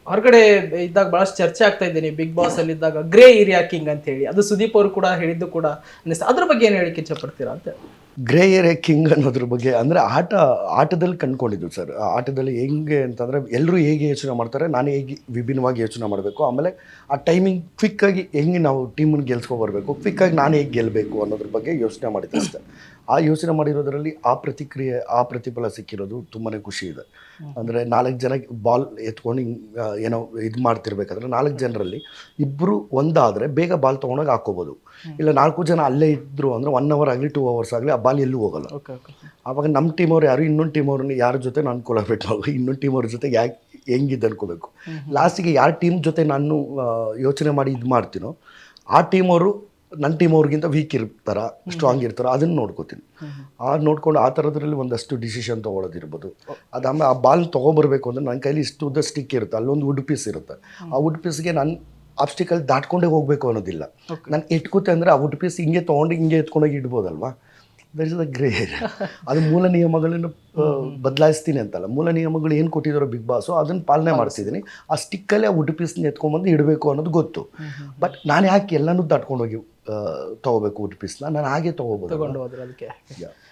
ಹೊರಗಡೆ ಇದ್ದಾಗ ಬಹಳಷ್ಟು ಚರ್ಚೆ ಆಗ್ತಾ ಇದ್ದೀನಿ ಬಿಗ್ ಬಾಸ್ ಅಲ್ಲಿ ಇದ್ದಾಗ ಗ್ರೇ ಏರಿಯಾ ಕಿಂಗ್ ಅಂತ ಹೇಳಿ, ಅದು ಸುದೀಪ್ ಅವರು ಕೂಡ ಹೇಳಿದ್ದು ಕೂಡ ಅನಿಸ್ತು. ಅದ್ರ ಬಗ್ಗೆ ಏನು ಹೇಳಿಕ್ಕೆ ಇಷ್ಟಪಡ್ತೀರಾ ಅಂತ. ಗ್ರೇ ಏರಿಯಾ ಕಿಂಗ್ ಅನ್ನೋದ್ರ ಬಗ್ಗೆ ಅಂದರೆ ಆಟದಲ್ಲಿ ಕಂಡುಕೊಂಡಿದ್ದು ಸರ್. ಆಟದಲ್ಲಿ ಹೆಂಗೆ ಅಂತಂದರೆ ಎಲ್ಲರೂ ಹೇಗೆ ಯೋಚನೆ ಮಾಡ್ತಾರೆ, ನಾನು ಹೇಗೆ ವಿಭಿನ್ನವಾಗಿ ಯೋಚನೆ ಮಾಡಬೇಕು, ಆಮೇಲೆ ಆ ಟೈಮಿಂಗ್ ಕ್ವಿಕ್ಕಾಗಿ ಹೆಂಗೆ ನಾವು ಟೀಮನ್ನು ಗೆಲ್ಸ್ಕೊಬರ್ಬೇಕು, ಕ್ವಿಕ್ಕಾಗಿ ನಾನು ಹೇಗೆ ಗೆಲ್ಲಬೇಕು ಅನ್ನೋದ್ರ ಬಗ್ಗೆ ಯೋಚನೆ ಮಾಡಿದ್ದೆ ಅಷ್ಟೇ. ಆ ಯೋಚನೆ ಮಾಡಿರೋದ್ರಲ್ಲಿ ಆ ಪ್ರತಿಕ್ರಿಯೆ, ಆ ಪ್ರತಿಫಲ ಸಿಕ್ಕಿರೋದು ತುಂಬಾ ಖುಷಿ ಇದೆ. ಅಂದರೆ 4 ಜನ ಬಾಲ್ ಎತ್ಕೊಂಡು ಹಿಂಗೆ ಏನೋ ಇದು ಮಾಡ್ತಿರ್ಬೇಕಾದ್ರೆ 4 ಜನರಲ್ಲಿ ಇಬ್ಬರು ಒಂದಾದರೆ ಬೇಗ ಬಾಲ್ ತೊಗೊಂಡೋಗಿ ಹಾಕ್ಕೋಬೋದು. ಇಲ್ಲ 4 ಜನ ಅಲ್ಲೇ ಇದ್ದರು ಅಂದರೆ 1 ಅವರ್ ಆಗಲಿ 2 ಅವರ್ಸ್ ಆಗಲಿ ಆ ಬಾಲ್ ಎಲ್ಲೂ ಹೋಗಲ್ಲ. Okay okay. ಆವಾಗ ನಮ್ಮ ಟೀಮವ್ರು ಯಾರು, ಇನ್ನೊಂದು ಟೀಮವ್ರನ್ನ ಯಾರ ಜೊತೆ ನಾನು ಅನ್ಕೊಳ್ಬೇಕು, ನಾವು ಇನ್ನೊಂದು ಟೀಮವ್ರ ಜೊತೆ ಯಾಕೆ ಹೆಂಗಿದ್ದು ಅನ್ಕೋಬೇಕು. ಲಾಸ್ಟಿಗೆ ಯಾರ ಟೀಮ್ ಜೊತೆ ನಾನು ಯೋಚನೆ ಮಾಡಿ ಇದು ಮಾಡ್ತೀನೋ ಆ ಟೀಮವರು ನನ್ನ ಟೀಮವ್ರಿಗಿಂತ ವೀಕ್ ಇರ್ತಾರ, ಸ್ಟ್ರಾಂಗ್ ಇರ್ತಾರ, ಅದನ್ನು ನೋಡ್ಕೋತೀನಿ. ನೋಡ್ಕೊಂಡು ಆ ಥರದ್ರಲ್ಲಿ ಒಂದಷ್ಟು ಡಿಸಿಷನ್ ತೊಗೊಳೋದಿರ್ಬೋದು. ಅದಾದಮೇಲೆ ಆ ಬಾಲ್ ತೊಗೊಬರ್ಬೇಕು ಅಂದರೆ ನನ್ನ ಕೈಲಿ ಇಷ್ಟು ಉದ್ದ ಸ್ಟಿಕ್ ಇರುತ್ತೆ, ಅಲ್ಲೊಂದು ವುಡ್ ಪೀಸ್ ಇರುತ್ತೆ. ಆ ವುಡ್ ಪೀಸ್ಗೆ ನಾನು ಆಬ್ಸ್ಟಿಕಲ್ ದಾಟ್ಕೊಂಡೇ ಹೋಗಬೇಕು ಅನ್ನೋದಿಲ್ಲ. ನಾನು ಇಟ್ಕೂತೆ ಅಂದರೆ ಆ ವುಡ್ ಪೀಸ್ ಹಿಂಗೆ ತೊಗೊಂಡು ಹಿಂಗೆ ಎತ್ಕೊಂಡೋಗಿ ಇಡ್ಬೋದಲ್ವಾ. That is the grey area. ಅದು ಮೂಲ ನಿಯಮಗಳನ್ನು ಬದಲಾಯಿಸ್ತೀನಿ ಅಂತಲ್ಲ, ಮೂಲ ನಿಯಮಗಳು ಏನು ಕೊಟ್ಟಿದ್ದಾರೋ ಬಿಗ್ ಬಾಸು ಅದನ್ನು ಪಾಲನೆ ಮಾಡ್ತಿದ್ದೀನಿ. ಆ ಸ್ಟಿಕ್ಕಲ್ಲೇ ಆ ವುಡ್ ಪೀಸ್ನ ಎತ್ಕೊಂಬಂದು ಇಡಬೇಕು ಅನ್ನೋದು ಗೊತ್ತು. ಬಟ್ ನಾನು ಯಾಕೆ ಎಲ್ಲನೂ ದಾಟ್ಕೊಂಡೋಗಿ ತೊಗೋಬೇಕು ವುಡ್ ಪೀಸ್ನ, ನಾನು ಹಾಗೆ ತೊಗೋಬೋದು. ತಗೊಂಡು ಹೋದ್ರೆ ಅದಕ್ಕೆ